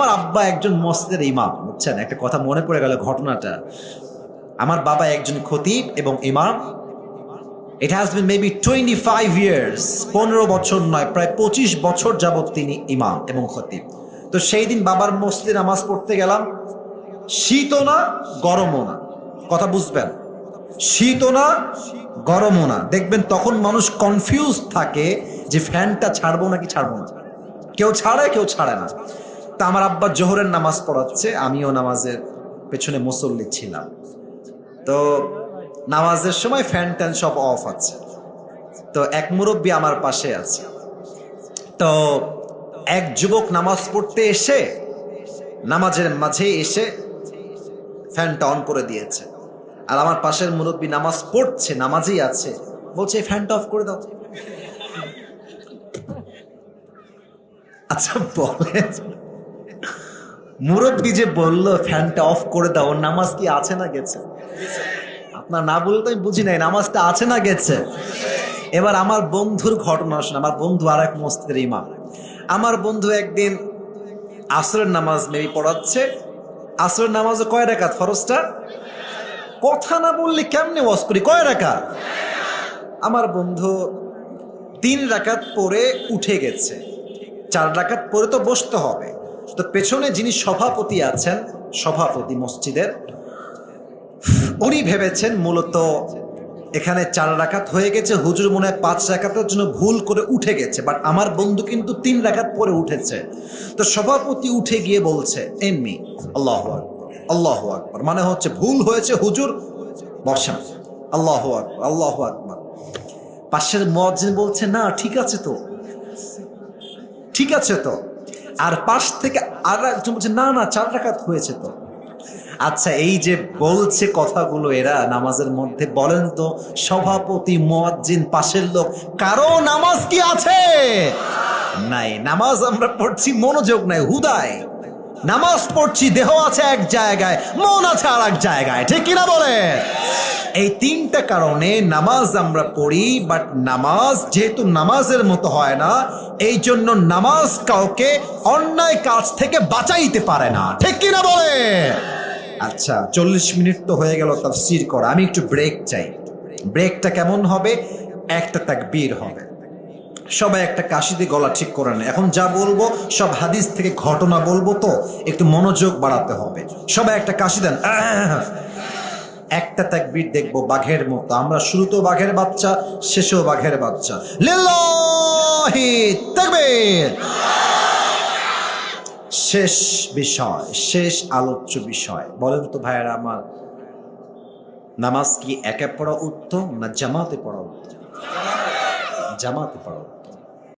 আমার আব্বা একজন মসজিদের ইমাম, বুঝছেন? একটা কথা মনে পড়ে গেল ঘটনাটা। আমার বাবা একজন খতিব এবং ইমাম। It has been maybe 25 years, 15 বছর নয়, প্রায় 25 বছর যাবৎ তিনি ইমাম এবং খতিব। তো সেই দিন বাবার মসজিদে নামাজ পড়তে গেলাম। শীতও না গরমও না, কথা বুঝবেন? শীতও না গরমও না। দেখবেন তখন মানুষ কনফিউজ থাকে যে ফ্যানটা ছাড়বো নাকি ছাড়বো না। কেউ ছাড়ে কেউ ছাড়ে না। তা আমার আব্বা জোহরের নামাজ পড়াচ্ছে, আমিও নামাজের পেছনে মুসল্লি ছিলাম। তো নামাজের সময় ফ্যান ট্যান সব অফ আছে। তো এক মুরব্বী আমার পাশে আছে। তো এক যুবক নামাজ পড়তে এসে নামাজের মাঝে এসে ফ্যানটা অন করে দিয়েছে। আর আমার পাশের মুরব্বী নামাজ পড়ছে, নামাজেই আছে, বলছে ফ্যানটা অফ করে দাও। আচ্ছা বলে, মুরব্বী যে বলল ফ্যানটা অফ করে দাও, নামাজ কি আছে না গেছে? আপনার না বললে তো আমি বুঝি নাই, নামাজটা আছে না গেছে? এবার আমার বন্ধুর ঘটনা শোনা। আমার বন্ধু আর এক মসজিদের ইমাম। আমার বন্ধু একদিন আসরের নামাজ মেবি পড়াচ্ছে। আসরের নামাজে কয় রাকাত ফরজটা? কথা না বললে কেমনে ওয়াজ করি, কয় রাকাত? আমার বন্ধু 3 রাকাত পরে উঠে গেছে। 4 রাকাত পরে তো বসতে হবে। তো পেছনে যিনি সভাপতি আছেন, সভাপতি মসজিদের, উনি ভেবেছেন মূলত এখানে 4 রাকাত হয়ে গেছে, হুজুর মনে হয় 5 রাকাতের জন্য ভুল করে উঠে গেছে। বাট আমার বন্ধু কিন্তু 3 রাকাত পরে উঠেছে। তো সভাপতি উঠে গিয়ে বলছে এমনি আল্লাহু আকবার, আল্লাহু আকবার, মানে হচ্ছে ভুল হয়েছে হুজুর, বসেন, আল্লাহু আকবার, আল্লাহু আকবার। পাশের মুয়াজ্জিন বলছে না ঠিক আছে তো, ঠিক আছে তো। আর পাশ থেকে আর একজন বলছে না না 4 রাকাত হয়েছে তো। আচ্ছা, এই যে বলছে কথাগুলো এরা নামাজের মধ্যে, বলেন তো সভাপতি, মুয়াজ্জিন, পাশের লোক, কারো নামাজ কি আছে? নাই। নামাজ আমরা পড়ছি, মনোযোগ নাই, হুদায় নামাজ পড়ছি, দেহ আছে এক জায়গায়, মন আছে আর এক জায়গায়, ঠিক কিনা বলে? এই 3টা কারণে নামাজ আমরা পড়ি, বাট নামাজ যেহেতু নামাজের মতো হয় না, এই জন্য নামাজ কাউকে অন্যায় কাজ থেকে বাঁচাইতে পারে না, ঠিক কিনা বলে? আচ্ছা, 40 মিনিট তো হয়ে গেল তাফসীর করা। আমি একটু ব্রেক চাই। ব্রেকটা কেমন হবে? একটা তাকবীর হবে। সবাই একটা কাশি দিয়ে গলা ঠিক করে নেয়। এখন যা বলবো সব হাদিস থেকে ঘটনা বলবো, তো একটু মনোযোগ বাড়াতে হবে। সবাই একটা কাশি দেন। একটা তাকবীর দেখবো বাঘের মতো। আমরা শুরুতেও বাঘের বাচ্চা, শেষেও বাঘের বাচ্চা। লিল্লাহি তাকবীর। শেষ বিষয়, শেষ আলোচ্য বিষয়, বলেন তো ভাইয়েরা আমার, নামাজ কি একা পড়া উত্তম না জামাতে পড়া উত্তম? জামাতে পড়া উত্তম।